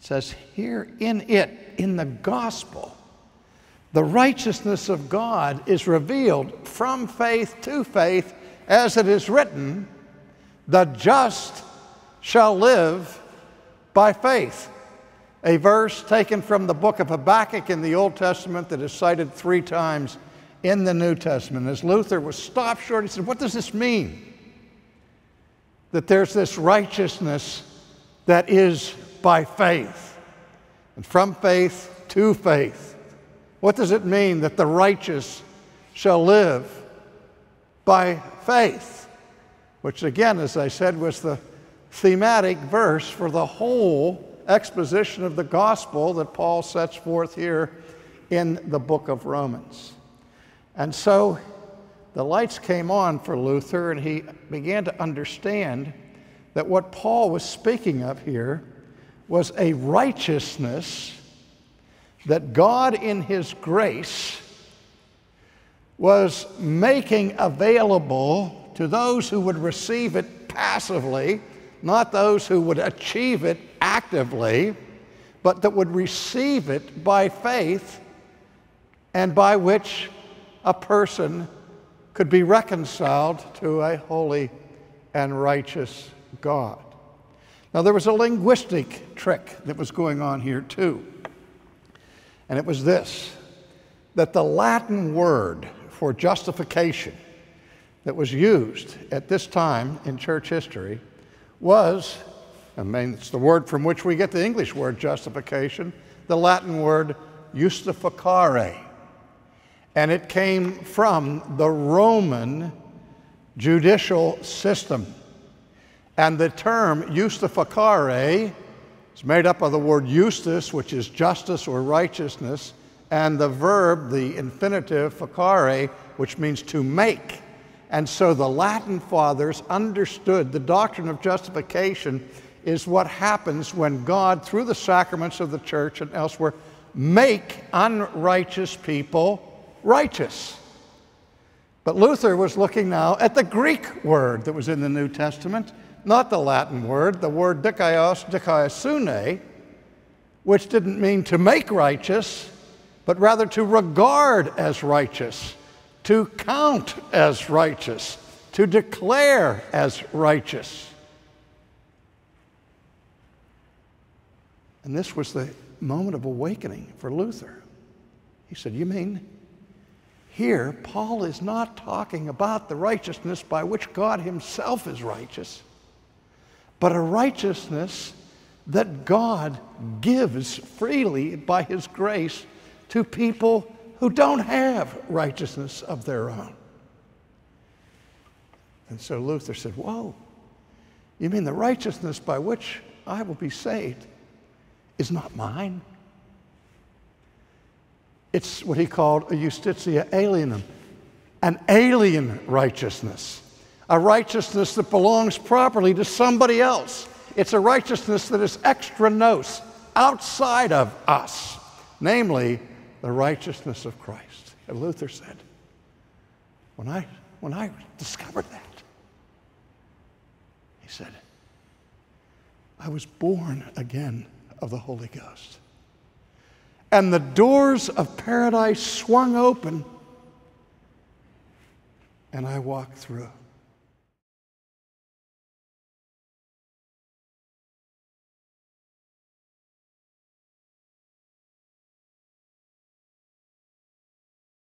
says here in it, in the gospel, the righteousness of God is revealed from faith to faith, as it is written, the just shall live by faith. A verse taken from the book of Habakkuk in the Old Testament that is cited 3 times in the New Testament. As Luther was stopped short, he said, what does this mean? That there's this righteousness that is by faith, and from faith to faith. What does it mean that the righteous shall live by faith? Which again, as I said, was the thematic verse for the whole exposition of the gospel that Paul sets forth here in the book of Romans. And so the lights came on for Luther, and he began to understand that what Paul was speaking of here was a righteousness that God in His grace was making available to those who would receive it passively, not those who would achieve it actively, but that would receive it by faith, and by which a person could be reconciled to a holy and righteous God. Now, there was a linguistic trick that was going on here too, and it was this, that the Latin word for justification that was used at this time in church history was, it's the word from which we get the English word justification, the Latin word justificare. And it came from the Roman judicial system. And the term justificare is made up of the word justus, which is justice or righteousness, and the verb, the infinitive, facere, which means to make. And so the Latin fathers understood the doctrine of justification is what happens when God, through the sacraments of the church and elsewhere, make unrighteous people righteous. But Luther was looking now at the Greek word that was in the New Testament, not the Latin word, the word dikaios, dikaiosune, which didn't mean to make righteous, but rather to regard as righteous, to count as righteous, to declare as righteous. And this was the moment of awakening for Luther. He said, you mean here Paul is not talking about the righteousness by which God Himself is righteous, but a righteousness that God gives freely by His grace to people who don't have righteousness of their own. And so Luther said, whoa, you mean the righteousness by which I will be saved is not mine? It's what he called a justitia alienum, an alien righteousness, a righteousness that belongs properly to somebody else. It's a righteousness that is extra nos, outside of us, namely the righteousness of Christ. And Luther said, when I discovered that, he said, I was born again of the Holy Ghost. And the doors of paradise swung open, and I walked through.